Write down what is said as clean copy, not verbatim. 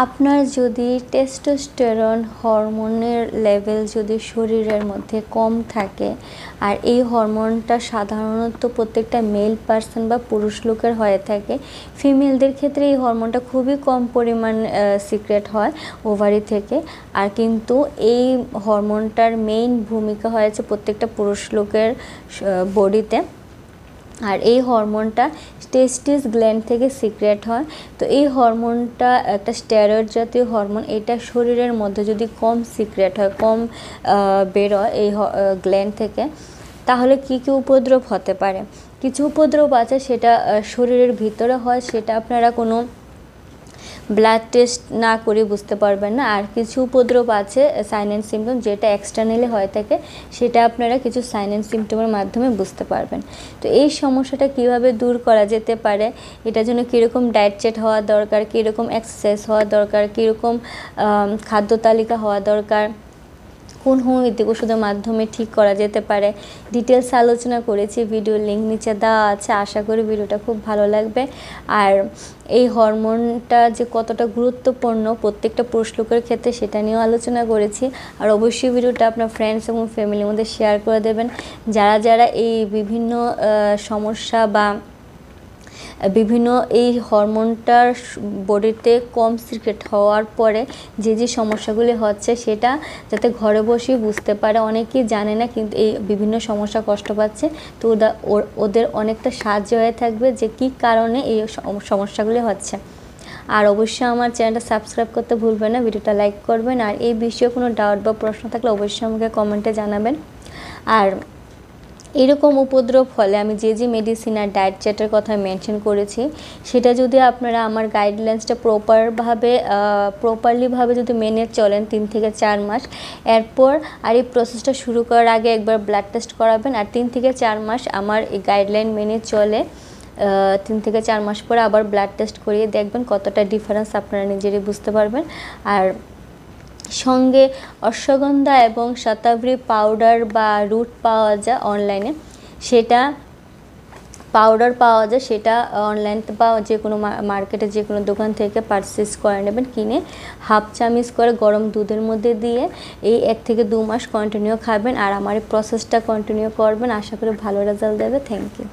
আপনার যদি টেস্টোস্টেরন হরমোনের লেভেল যদি শরীরের মধ্যে কম থাকে, আর এই হরমোনটা সাধারণত প্রত্যেকটা মেল পারসন বা পুরুষ লোকের হয়ে থাকে, ফিমেলদের ক্ষেত্রে এই হরমোনটা খুবই কম পরিমাণ সিক্রেট হয় ওভারি থেকে। আর কিন্তু এই হরমোনটার মেইন ভূমিকা হয়েছে প্রত্যেকটা পুরুষ লোকের বডিতে। আর এই হরমোনটা টেস্টিস গ্ল্যান্ড থেকে সিক্রেট হয়। তো এই হরমোনটা একটা স্টেরয়েড জাতীয় হরমোন। এটা শরীরের মধ্যে যদি কম সিক্রেট হয়, কম বেরোয় এই গ্ল্যান্ড থেকে, তাহলে কি কি উপদ্রব হতে পারে? কিছু উপদ্রব আছে, সেটা শরীরের ভিতরে হয়, সেটা আপনারা কোনো ব্লাড টেস্ট না করে বুঝতে পারবেন না। আর কিছু উপদ্রব আছে সাইন অ্যান্ড সিমটম, যেটা এক্সটার্নালি হয়ে থাকে, সেটা আপনারা কিছু সাইন অ্যান্ড সিমটমের মাধ্যমে বুঝতে পারবেন। তো এই সমস্যাটা কিভাবে দূর করা যেতে পারে, এটার জন্য কীরকম ডায়েট চার্ট হওয়া দরকার, কীরকম এক্সারসাইজ হওয়া দরকার, কীরকম খাদ্য তালিকা হওয়া দরকার, কোন হোমিওপ্যাথিক ওষুধের মাধ্যমে ঠিক করা যেতে পারে, ডিটেলস আলোচনা করেছি। ভিডিওর লিঙ্ক নিচে দেওয়া আছে। আশা করি ভিডিওটা খুব ভালো লাগবে। আর এই হরমোনটা যে কতটা গুরুত্বপূর্ণ প্রত্যেকটা পুরুষ লোকের ক্ষেত্রে, সেটা নিয়েও আলোচনা করেছি। আর অবশ্যই ভিডিওটা আপনার ফ্রেন্ডস এবং ফ্যামিলির মধ্যে শেয়ার করে দেবেন। যারা যারা এই বিভিন্ন সমস্যা বা বিভিন্ন এই হরমোনটার বডিতে কম সিক্রেট হওয়ার পরে যে যে সমস্যাগুলি হচ্ছে, সেটা যাতে ঘরে বসেই বুঝতে পারে। অনেকেই জানে না, কিন্তু এই বিভিন্ন সমস্যা কষ্ট পাচ্ছে। তো ওদের অনেকটা সাহায্য হয়ে থাকবে যে কী কারণে এই সমস্যাগুলি হচ্ছে। আর অবশ্যই আমার চ্যানেলটা সাবস্ক্রাইব করতে ভুলবেন না, ভিডিওটা লাইক করবেন। আর এই বিষয়ে কোনো ডাউট বা প্রশ্ন থাকলে অবশ্যই আমাকে কমেন্টে জানাবেন। আর এরকম উপদ্রব হলে আমি যে যে মেডিসিন আর ডায়েট চার্টের কথা মেনশন করেছি, সেটা যদি আপনারা আমার গাইডলাইন্সটা প্রপারলিভাবে যদি মেনে চলেন 3 থেকে 4 মাস, এরপর আর এই প্রসেসটা শুরু করার আগে একবার ব্লাড টেস্ট করাবেন। আর 3 থেকে 4 মাস আমার এই গাইডলাইন মেনে চলে 3 থেকে 4 মাস পরে আবার ব্লাড টেস্ট করিয়ে দেখবেন কতটা ডিফারেন্স আপনারা নিজেরই বুঝতে পারবেন। আর সঙ্গে অশ্বগন্ধা এবং শতাবরী পাউডার বা রুট পাওয়া যায় অনলাইনে, সেটা পাউডার পাওয়া যায়, সেটা অনলাইনতে বা যে কোনো মার্কেটে যে কোনো দোকান থেকে পারচেস করে নেবেন। কিনে হাফ চামচ করে গরম দুধের মধ্যে দিয়ে এই 1 থেকে 2 মাস কন্টিনিউ খাবেন। আর আমার এই প্রসেসটা কন্টিনিউ করবেন, আশা করি ভালো রেজাল্ট দেবে। Thank you.